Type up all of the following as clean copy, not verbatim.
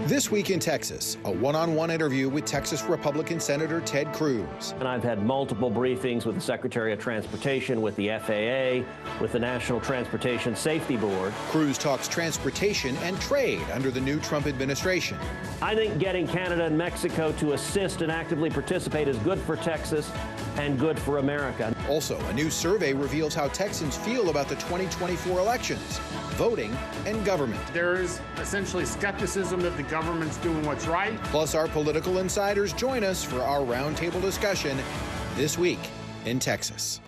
This week in Texas, a one-on-one interview with Texas Republican Senator Ted Cruz. And I've had multiple briefings with the Secretary of Transportation, with the FAA, with the National Transportation Safety Board. Cruz talks transportation and trade under the new Trump administration. I think getting Canada and Mexico to assist and actively participate is good for Texas and good for America. Also, a new survey reveals how Texans feel about the 2024 elections, voting, and government. There is essentially skepticism that the government's doing what's right. Plus, our political insiders join us for our roundtable discussion this week in Texas.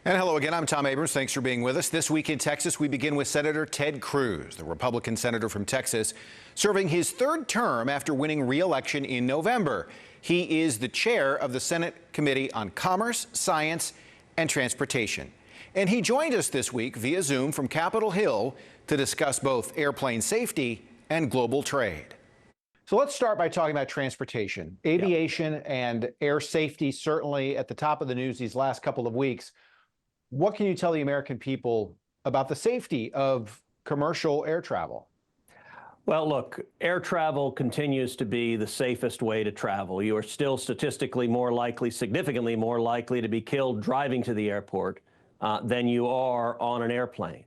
And hello again, I'm Tom Abrams. Thanks for being with us. This week in Texas, we begin with Senator Ted Cruz, the Republican senator from Texas, serving his third term after winning re-election in November. He is the chair of the Senate Committee on Commerce, Science, and Transportation. And he joined us this week via Zoom from Capitol Hill to discuss both airplane safety and global trade. So let's start by talking about transportation. Aviation and air safety certainly at the top of the news these last couple of weeks. What can you tell the American people about the safety of commercial air travel? Well, look, air travel continues to be the safest way to travel. You are still statistically more likely, significantly more likely to be killed driving to the airport than you are on an airplane.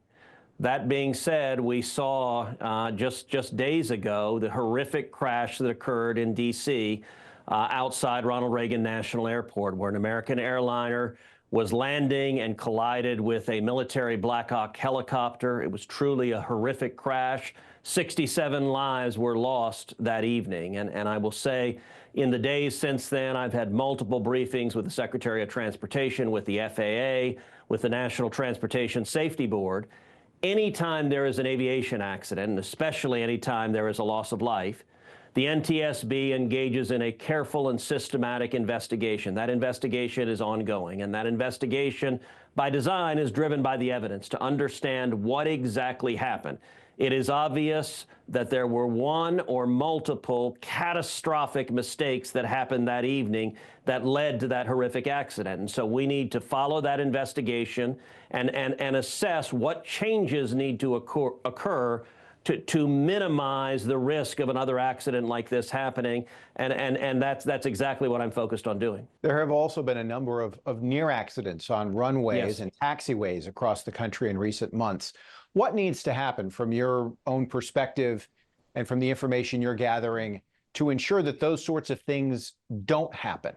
That being said, we saw just days ago the horrific crash that occurred in D.C. Outside Ronald Reagan National Airport, where an American airliner was landing and collided with a military Black Hawk helicopter. It was truly a horrific crash. 67 lives were lost that evening. And I will say, in the days since then, I've had multiple briefings with the Secretary of Transportation, with the FAA, with the National Transportation Safety Board. Anytime there is an aviation accident, and especially anytime there is a loss of life, the NTSB engages in a careful and systematic investigation. That investigation is ongoing, and that investigation, by design, is driven by the evidence to understand what exactly happened. It is obvious that there were one or multiple catastrophic mistakes that happened that evening that led to that horrific accident. And so we need to follow that investigation and assess what changes need to occur to minimize the risk of another accident like this happening. And that's exactly what I'm focused on doing. There have also been a number of near accidents on runways and taxiways across the country in recent months. What needs to happen from your own perspective and from the information you're gathering to ensure that those sorts of things don't happen?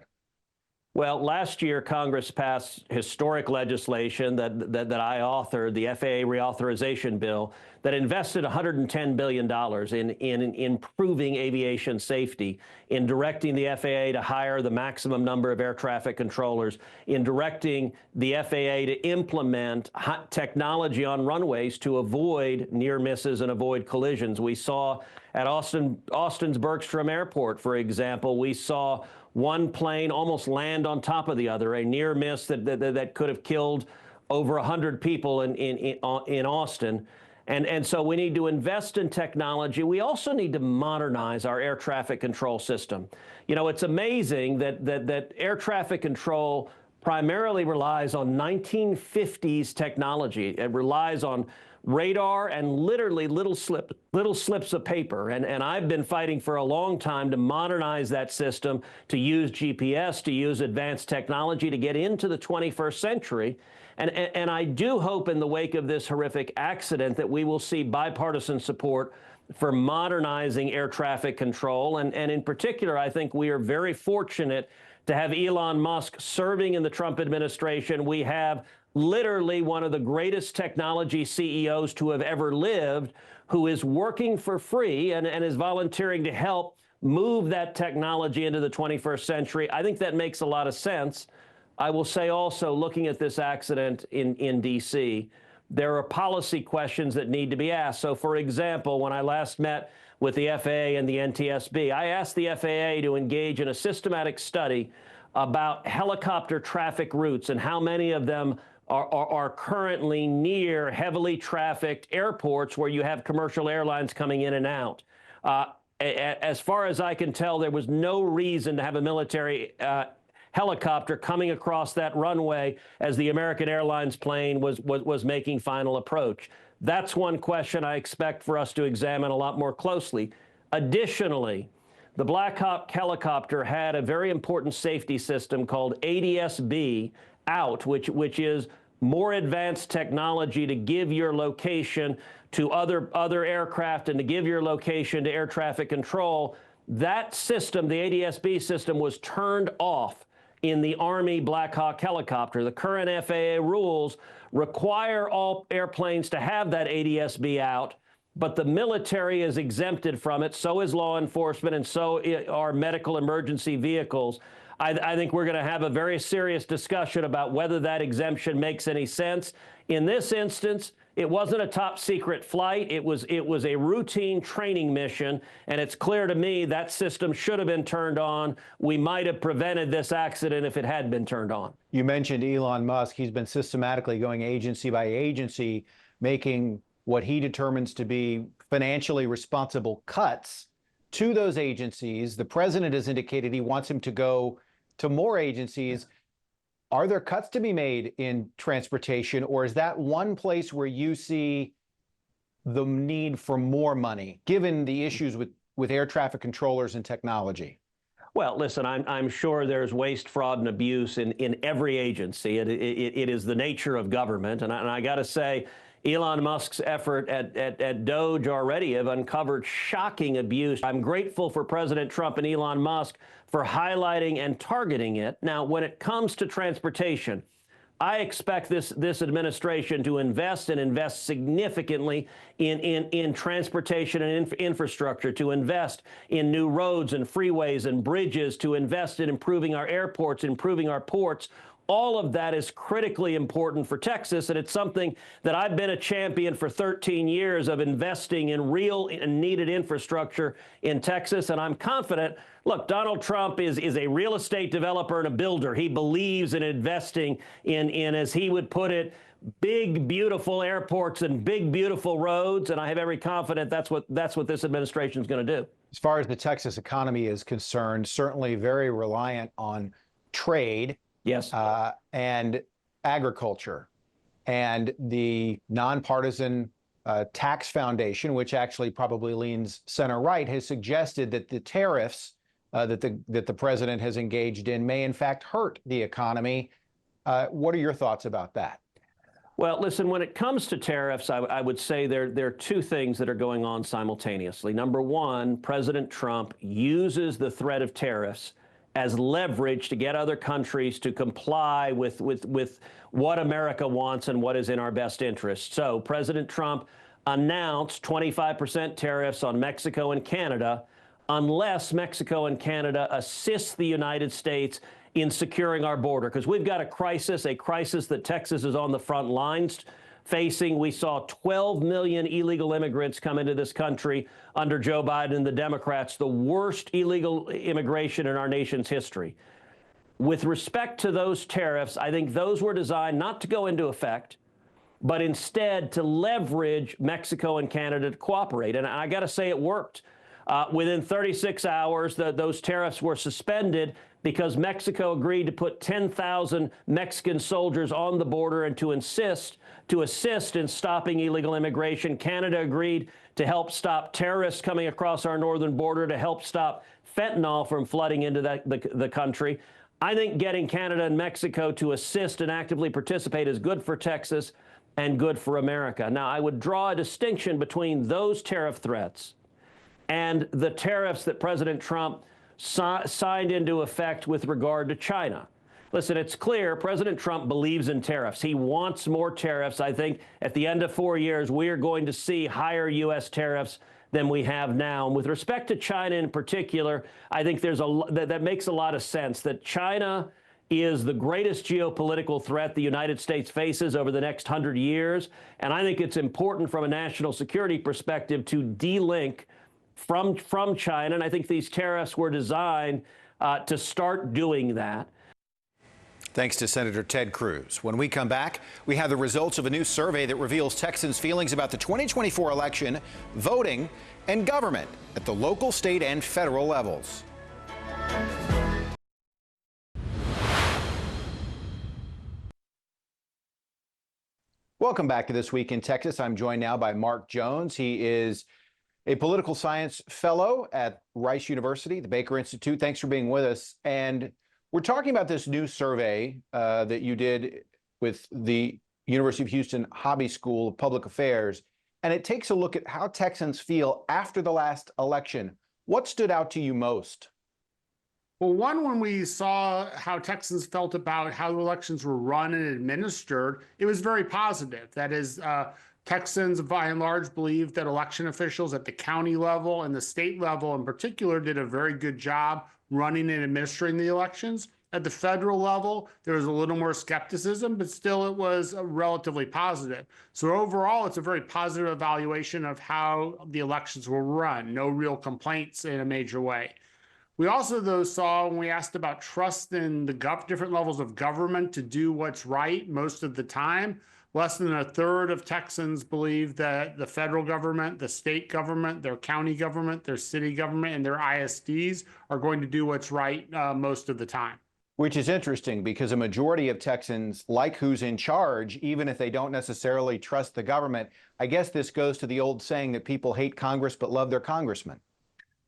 Well, last year, Congress passed historic legislation that I authored, the FAA reauthorization bill, that invested $110 billion in improving aviation safety, in directing the FAA to hire the maximum number of air traffic controllers, in directing the FAA to implement technology on runways to avoid near misses and avoid collisions. We saw at Austin's Bergstrom Airport, for example, we saw one plane almost land on top of the other, a near miss that could have killed over 100 people in Austin. And so we need to invest in technology. We also need to modernize our air traffic control system. You know, it's amazing that air traffic control primarily relies on 1950s technology. It relies on radar and literally little slips of paper. And I've been fighting for a long time to modernize that system, to use GPS, to use advanced technology to get into the 21st century. And I do hope in the wake of this horrific accident that we will see bipartisan support for modernizing air traffic control. And in particular, I think we are very fortunate to have Elon Musk serving in the Trump administration. We have literally one of the greatest technology CEOs to have ever lived, who is working for free and is volunteering to help move that technology into the 21st century. I think that makes a lot of sense. I will say also, looking at this accident in D.C., there are policy questions that need to be asked. So, for example, when I last met with the FAA and the NTSB, I asked the FAA to engage in a systematic study about helicopter traffic routes and how many of them are currently near heavily trafficked airports where you have commercial airlines coming in and out. As far as I can tell, there was no reason to have a military helicopter coming across that runway as the American Airlines plane was making final approach. That's one question I expect for us to examine a lot more closely. Additionally, the Black Hawk helicopter had a very important safety system called ADS-B out, which is more advanced technology to give your location to other aircraft and to give your location to air traffic control. That system, the ADS-B system, was turned off in the Army Black Hawk helicopter. The current FAA rules require all airplanes to have that ADS-B out, but the military is exempted from it. So is law enforcement, and so are medical emergency vehicles. I think we're going to have a very serious discussion about whether that exemption makes any sense. In this instance, it wasn't a top secret flight. It was a routine training mission, and it's clear to me that system should have been turned on. We might have prevented this accident if it had been turned on. You mentioned Elon Musk. He's been systematically going agency by agency, making what he determines to be financially responsible cuts to those agencies. The president has indicated he wants him to go to more agencies. Are there cuts to be made in transportation, or is that one place where you see the need for more money, given the issues with air traffic controllers and technology? Well, listen, I'm sure there's waste, fraud, and abuse in every agency. It is the nature of government. And I got to say, Elon Musk's effort at DOGE already have uncovered shocking abuse. I'm grateful for President Trump and Elon Musk for highlighting and targeting it. Now, when it comes to transportation, I expect this administration to invest significantly in transportation and infrastructure, to invest in new roads and freeways and bridges, to invest in improving our airports, improving our ports. All of that is critically important for Texas, and it's something that I've been a champion for 13 years of investing in real and needed infrastructure in Texas, and I'm confident. Look, Donald Trump is a real estate developer and a builder. He believes in investing in, as he would put it, big, beautiful airports and big, beautiful roads, and I have every confidence that's what this administration is going to do. As far as the Texas economy is concerned, certainly very reliant on trade. Yes. And agriculture. And the nonpartisan tax foundation, which actually probably leans center-right, has suggested that the tariffs that the president has engaged in may in fact hurt the economy. What are your thoughts about that? Well, listen, when it comes to tariffs, I would say there are two things that are going on simultaneously. Number one, President Trump uses the threat of tariffs as leverage to get other countries to comply with what America wants and what is in our best interest. So President Trump announced 25% tariffs on Mexico and Canada unless Mexico and Canada assist the United States in securing our border, because we've got a crisis that Texas is on the front lines facing. We saw 12 million illegal immigrants come into this country under Joe Biden and the Democrats, the worst illegal immigration in our nation's history. With respect to those tariffs, I think those were designed not to go into effect, but instead to leverage Mexico and Canada to cooperate. And I got to say, it worked. Within 36 hours, those tariffs were suspended because Mexico agreed to put 10,000 Mexican soldiers on the border and to assist in stopping illegal immigration. Canada agreed to help stop terrorists coming across our northern border, to help stop fentanyl from flooding into the country. I think getting Canada and Mexico to assist and actively participate is good for Texas and good for America. Now, I would draw a distinction between those tariff threats and the tariffs that President Trump signed into effect with regard to China. Listen, it's clear President Trump believes in tariffs. He wants more tariffs. I think at the end of 4 years, we are going to see higher U.S. tariffs than we have now. And with respect to China in particular, I think that makes a lot of sense, that China is the greatest geopolitical threat the United States faces over the next 100 years. And I think it's important from a national security perspective to de-link from China. And I think these tariffs were designed to start doing that. Thanks to Senator Ted Cruz. When we come back, we have the results of a new survey that reveals Texans' feelings about the 2024 election, voting, and government at the local, state, and federal levels. Welcome back to This Week in Texas. I'm joined now by Mark Jones. He is a political science fellow at Rice University, the Baker Institute. Thanks for being with us. And we're talking about this new survey that you did with the University of Houston Hobby School of Public Affairs. And it takes a look at how Texans feel after the last election. What stood out to you most? Well, one, when we saw how Texans felt about how the elections were run and administered, it was very positive. That is, Texans, by and large, believe that election officials at the county level and the state level in particular did a very good job running and administering the elections. At the federal level, there was a little more skepticism, but still it was relatively positive. So overall, it's a very positive evaluation of how the elections were run. No real complaints in a major way. We also, though, saw when we asked about trust in the different levels of government to do what's right most of the time, less than a third of Texans believe that the federal government, the state government, their county government, their city government, and their ISDs are going to do what's right most of the time. Which is interesting because a majority of Texans like who's in charge, even if they don't necessarily trust the government. I guess this goes to the old saying that people hate Congress but love their congressman.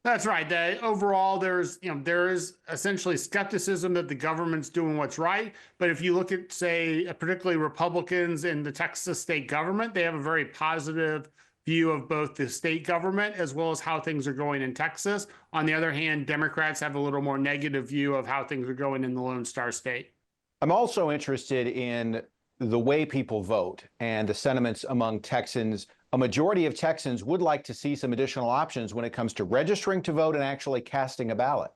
That's right. Overall, there is essentially skepticism that the government's doing what's right. But if you look at, say, particularly Republicans in the Texas state government, they have a very positive view of both the state government as well as how things are going in Texas. On the other hand, Democrats have a little more negative view of how things are going in the Lone Star State. I'm also interested in the way people vote and the sentiments among Texans. A majority of Texans would like to see some additional options when it comes to registering to vote and actually casting a ballot.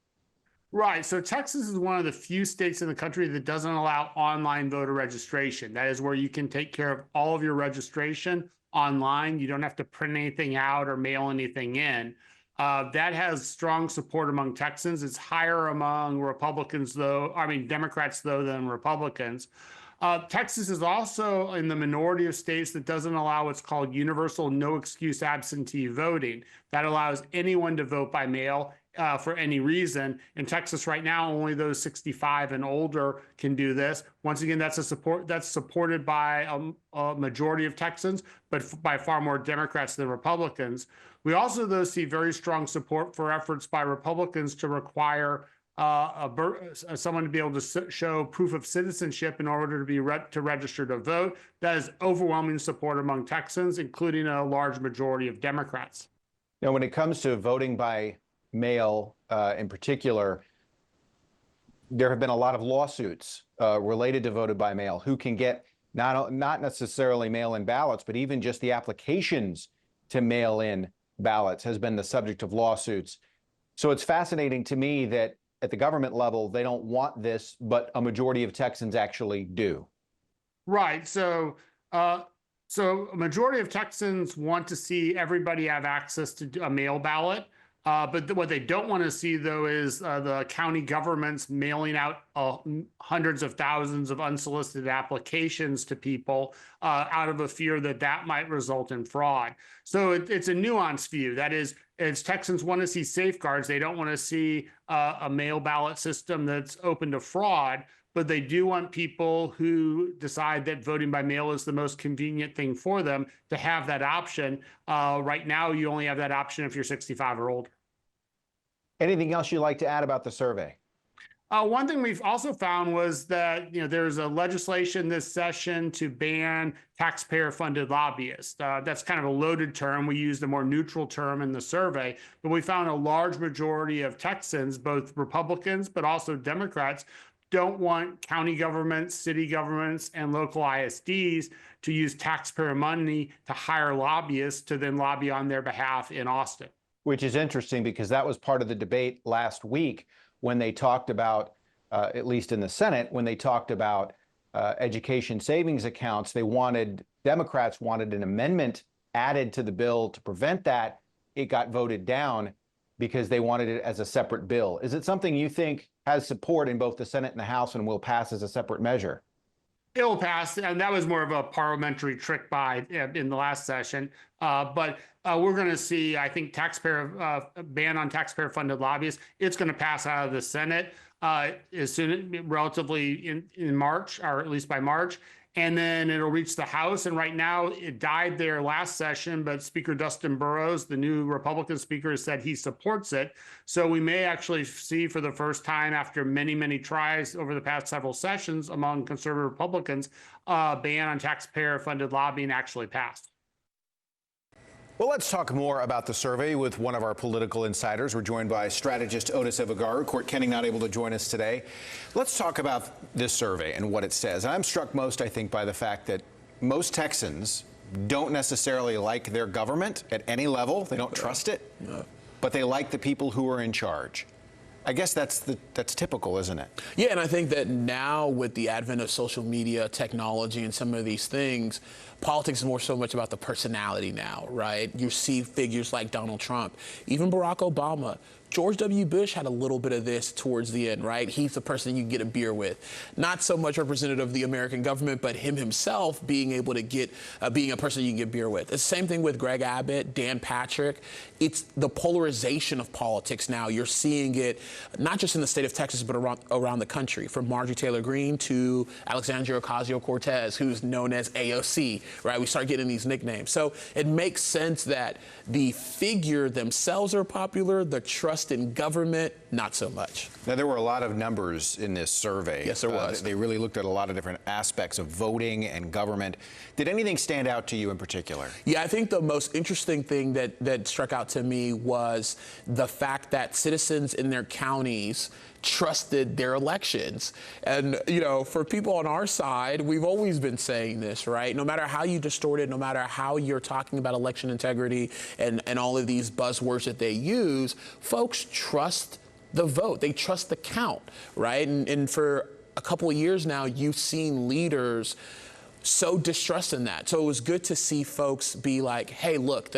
Right. So Texas is one of the few states in the country that doesn't allow online voter registration. That is where you can take care of all of your registration online. You don't have to print anything out or mail anything in. That has strong support among Texans. It's higher among Democrats, though, than Republicans. Texas is also in the minority of states that doesn't allow what's called universal no excuse absentee voting. That allows anyone to vote by mail for any reason. In Texas right now, only those 65 and older can do this. Once again, that's supported by a majority of Texans, but by far more Democrats than Republicans. We also, though, see very strong support for efforts by Republicans to require someone to be able to show proof of citizenship in order to be to register to vote. That is overwhelming support among Texans, including a large majority of Democrats. Now, when it comes to voting by mail in particular, there have been a lot of lawsuits related to voted by mail. Who can get not necessarily mail-in ballots, but even just the applications to mail in ballots has been the subject of lawsuits. So it's fascinating to me that at the government level, they don't want this, but a majority of Texans actually do. Right. So a majority of Texans want to see everybody have access to a mail ballot. But what they don't want to see, though, is the county governments mailing out hundreds of thousands of unsolicited applications to people out of a fear that that might result in fraud. So it's a nuanced view. That is, as Texans want to see safeguards, they don't want to see a mail ballot system that's open to fraud. But they do want people who decide that voting by mail is the most convenient thing for them to have that option. Right now, you only have that option if you're 65 or older. Anything else you'd like to add about the survey? One thing we've also found was that there's a legislation this session to ban taxpayer-funded lobbyists. That's kind of a loaded term. We used a more neutral term in the survey, but we found a large majority of Texans, both Republicans but also Democrats, don't want county governments, city governments, and local ISDs to use taxpayer money to hire lobbyists to then lobby on their behalf in Austin. Which is interesting because that was part of the debate last week when they talked about, at least in the Senate, when they talked about education savings accounts. Democrats wanted an amendment added to the bill to prevent that. It got voted down because they wanted it as a separate bill. Is it something you think has support in both the Senate and the House and will pass as a separate measure? It will pass, and that was more of a parliamentary trick in the last session. But we're going to see, I think, ban on taxpayer-funded lobbyists. It's going to pass out of the Senate relatively in March, or at least by March. and then it'll reach the House. And right now it died there last session, but Speaker Dustin Burrows, the new Republican speaker, has said he supports it. So we may actually see for the first time after many, many tries over the past several sessions among conservative Republicans, a ban on taxpayer-funded lobbying actually passed. Well, let's talk more about the survey with one of our political insiders. We're joined by strategist Otis Evigaru. Court Kenning not able to join us today. Let's talk about this survey and what it says. I'm struck most, I think, by the fact that most Texans don't necessarily like their government at any level. They don't trust it, but they like the people who are in charge. I guess that's typical, isn't it? Yeah, and I think that now with the advent of social media, technology, and some of these things, politics is more so much about the personality now, right? You see figures like Donald Trump, even Barack Obama. George W. Bush had a little bit of this towards the end, right? He's the person you get a beer with. Not so much representative of the American government, but him himself being able to get, being a person you can get beer with. It's the same thing with Greg Abbott, Dan Patrick. It's the polarization of politics now. You're seeing it not just in the state of Texas, but around the country, from Marjorie Taylor Greene to Alexandria Ocasio-Cortez, who's known as AOC, right? We start getting these nicknames. So it makes sense that the figure themselves are popular, the trust in government, not so much. Now, there were a lot of numbers in this survey. Yes, there was. They really looked at a lot of different aspects of voting and government. Did anything stand out to you in particular? Yeah, I think the most interesting thing that struck out to me was the fact that citizens in their counties trusted their elections. And, you know, for people on our side, we've always been saying this, right? No matter how you distort it, no matter how you're talking about election integrity and all of these buzzwords that they use, folks trust the vote. They trust the count, right? And for a couple of years now, you've seen leaders so distrust in that. So it was good to see folks be like, hey, look,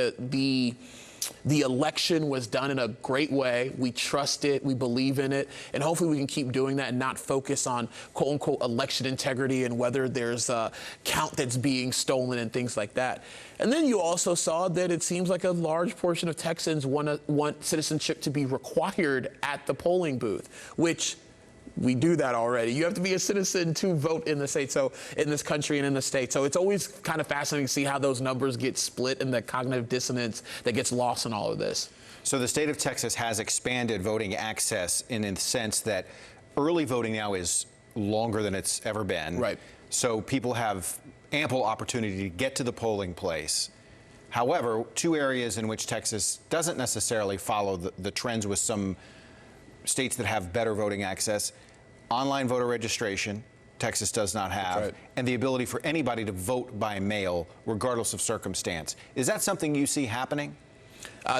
the election was done in a great way. We trust it. We believe in it. And hopefully we can keep doing that and not focus on, quote unquote, election integrity and whether there's a count that's being stolen and things like that. And then you also saw that it seems like a large portion of Texans want citizenship to be required at the polling booth, which we do that already. You have to be a citizen to vote in the state, so in this country and in the state. So it's always kind of fascinating to see how those numbers get split and the cognitive dissonance that gets lost in all of this. So the state of Texas has expanded voting access in the sense that early voting now is longer than it's ever been. Right. So people have ample opportunity to get to the polling place. However, two areas in which Texas doesn't necessarily follow the trends with some states that have better voting access: online voter registration, Texas does not have, right, and the ability for anybody to vote by mail regardless of circumstance. Is that something you see happening?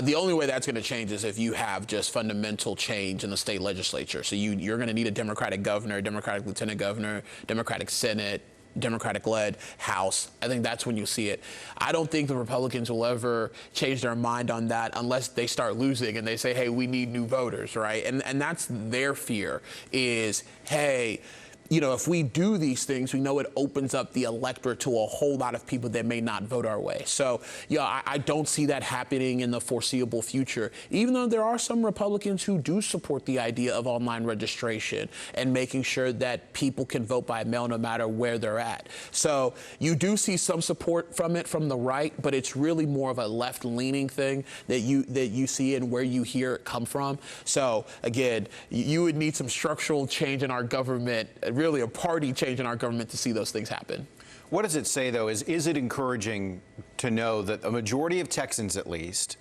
The only way that's going to change is if you have just fundamental change in the state legislature. So you're going to need a Democratic governor, Democratic lieutenant governor, Democratic Senate, Democratic-led House. I think that's when you see it. I don't think the Republicans will ever change their mind on that unless they start losing and they say, hey, we need new voters, right? And that's their fear is, hey, you know, if we do these things, we know it opens up the electorate to a whole lot of people that may not vote our way. So, yeah, I don't see that happening in the foreseeable future, even though there are some Republicans who do support the idea of online registration and making sure that people can vote by mail no matter where they're at. So you do see some support from it from the right, but it's really more of a left-leaning thing that you see and where you hear it come from. So, again, you would need some structural change in our government, really a party change in our government, to see those things happen. What does it say, though? Is it encouraging to know that a majority of Texans, at least,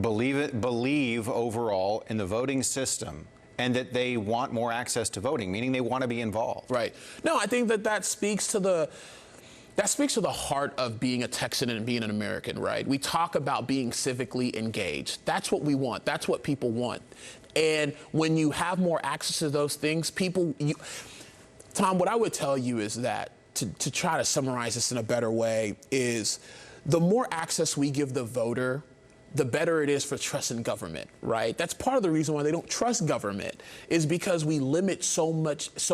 believe overall in the voting system and that they want more access to voting, meaning they want to be involved? Right. No, I think that speaks to the heart of being a Texan and being an American, right? We talk about being civically engaged. That's what we want. That's what people want. And when you have more access to those things, Tom, what I would tell you is that, to try to summarize this in a better way, is the more access we give the voter, the better it is for trust in government, right? That's part of the reason why they don't trust government, is because we limit so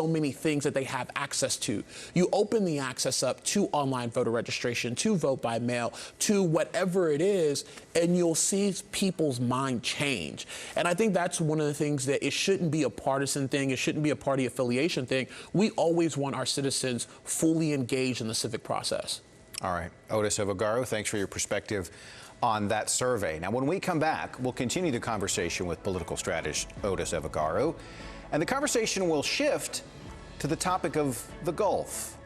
many things that they have access to. You open the access up to online voter registration, to vote by mail, to whatever it is, and you'll see people's mind change. And I think that's one of the things that it shouldn't be a partisan thing. It shouldn't be a party affiliation thing. We always want our citizens fully engaged in the civic process. All right. Otis Evagaro, thanks for your perspective on that survey. Now, when we come back, we'll continue the conversation with political strategist Otis Evagaro, and the conversation will shift to the topic of the Gulf.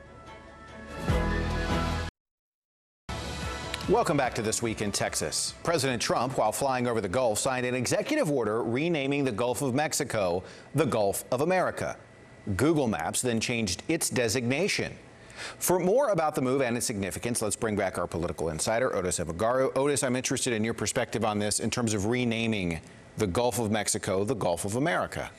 Welcome back to This Week in Texas. President Trump, while flying over the Gulf, signed an executive order renaming the Gulf of Mexico the Gulf of America. Google Maps then changed its designation. For more about the move and its significance, let's bring back our political insider, Otis Evagaro. Otis, I'm interested in your perspective on this in terms of renaming the Gulf of Mexico the Gulf of America.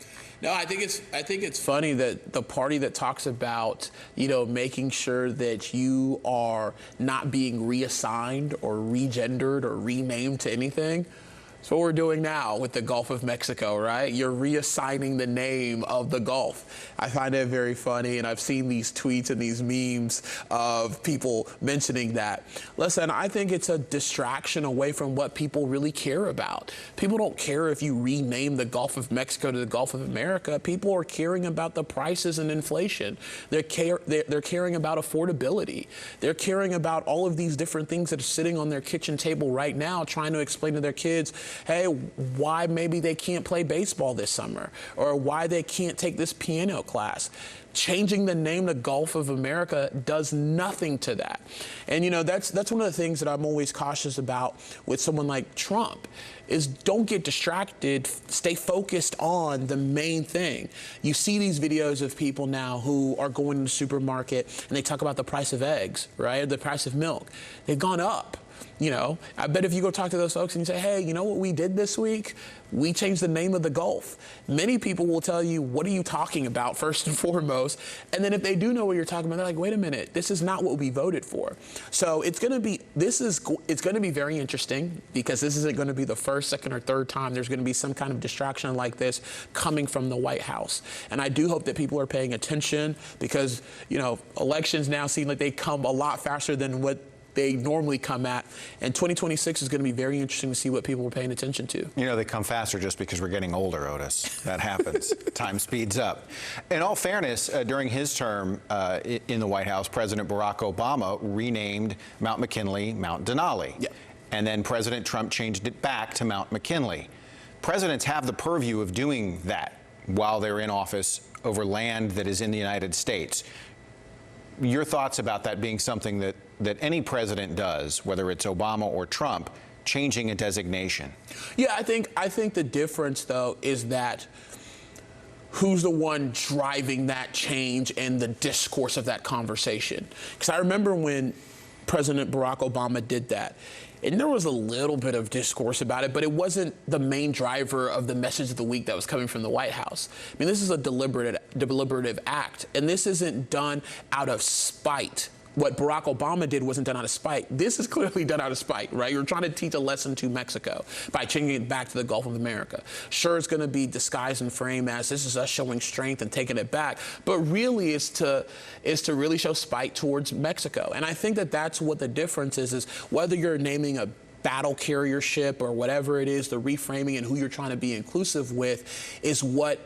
No, I think it's funny that the party that talks about, making sure that you are not being reassigned or regendered or renamed to anything. That's what we're doing now with the Gulf of Mexico, right? You're reassigning the name of the Gulf. I find it very funny, and I've seen these tweets and these memes of people mentioning that. Listen, I think it's a distraction away from what people really care about. People don't care if you rename the Gulf of Mexico to the Gulf of America. People are caring about the prices and inflation. They're caring about affordability. They're caring about all of these different things that are sitting on their kitchen table right now, trying to explain to their kids, hey, why maybe they can't play baseball this summer, or why they can't take this piano class. Changing the name to Gulf of America does nothing to that. And, that's one of the things that I'm always cautious about with someone like Trump, is don't get distracted, stay focused on the main thing. You see these videos of people now who are going to the supermarket and they talk about the price of eggs, right? Or the price of milk. They've gone up. I bet if you go talk to those folks and you say, hey, you know what we did this week? We changed the name of the Gulf. Many people will tell you, what are you talking about, first and foremost? And then if they do know what you're talking about, they're like, wait a minute, this is not what we voted for. So it's going to be very interesting, because this isn't going to be the first, second, or third time there's going to be some kind of distraction like this coming from the White House. And I do hope that people are paying attention, because, elections now seem like they come a lot faster than what they normally come at. And 2026 is going to be very interesting to see what people are paying attention to. They come faster just because we're getting older, Otis. That happens. Time speeds up. In all fairness, during his term in the White House, President Barack Obama renamed Mount McKinley Mount Denali. Yeah. And then President Trump changed it back to Mount McKinley. Presidents have the purview of doing that while they're in office over land that is in the United States. Your thoughts about that being something that any president does, whether it's Obama or Trump, changing a designation? Yeah, I think the difference, though, is that who's the one driving that change and the discourse of that conversation? Because I remember when President Barack Obama did that, and there was a little bit of discourse about it, but it wasn't the main driver of the message of the week that was coming from the White House. I mean, this is a deliberative act, and this isn't done out of spite. What Barack Obama did wasn't done out of spite. This is clearly done out of spite, right? You're trying to teach a lesson to Mexico by changing it back to the Gulf of America. Sure, it's going to be disguised and framed as this is us showing strength and taking it back, but really is to really show spite towards Mexico. And I think that that's what the difference is whether you're naming a battle carrier ship or whatever it is, the reframing and who you're trying to be inclusive with is what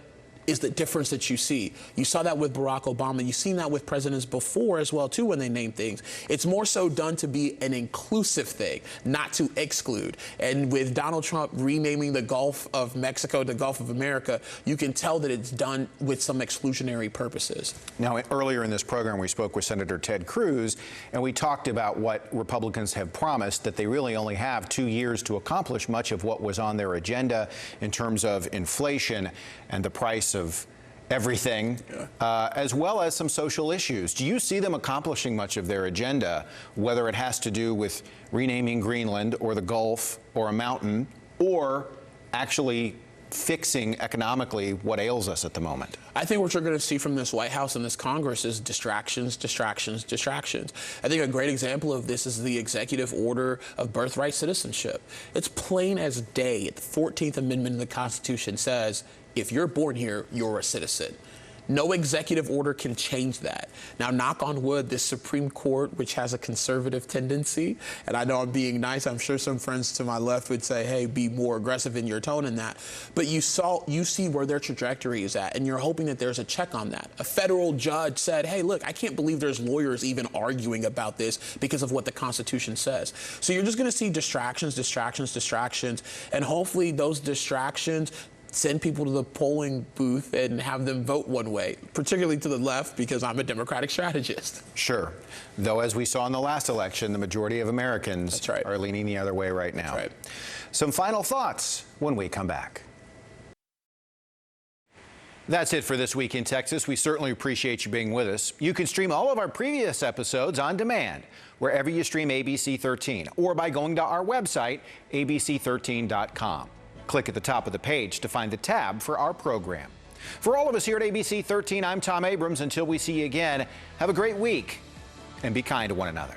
is the difference that you see. You saw that with Barack Obama. You've seen that with presidents before as well, too, when they name things. It's more so done to be an inclusive thing, not to exclude. And with Donald Trump renaming the Gulf of Mexico to Gulf of America, you can tell that it's done with some exclusionary purposes. Now, earlier in this program, we spoke with Senator Ted Cruz, and we talked about what Republicans have promised, that they really only have 2 years to accomplish much of what was on their agenda in terms of inflation and the price of everything, as well as some social issues. Do you see them accomplishing much of their agenda, whether it has to do with renaming Greenland or the Gulf or a mountain, or actually fixing economically what ails us at the moment? I think what you're going to see from this White House and this Congress is distractions, distractions, distractions. I think a great example of this is the executive order of birthright citizenship. It's plain as day. The 14th Amendment of the Constitution says, if you're born here, you're a citizen. No executive order can change that. Now, knock on wood, this Supreme Court, which has a conservative tendency, and I know I'm being nice, I'm sure some friends to my left would say, hey, be more aggressive in your tone in that. But you see where their trajectory is at, and you're hoping that there's a check on that. A federal judge said, hey, look, I can't believe there's lawyers even arguing about this because of what the Constitution says. So you're just going to see distractions, distractions, distractions, and hopefully those distractions send people to the polling booth and have them vote one way, particularly to the left, because I'm a Democratic strategist. Sure. Though, as we saw in the last election, the majority of Americans are leaning the other way right now. That's right. Some final thoughts when we come back. That's it for This Week in Texas. We certainly appreciate you being with us. You can stream all of our previous episodes on demand wherever you stream ABC 13 or by going to our website, abc13.com. Click at the top of the page to find the tab for our program. For all of us here at ABC 13, I'm Tom Abrams. Until we see you again, have a great week and be kind to one another.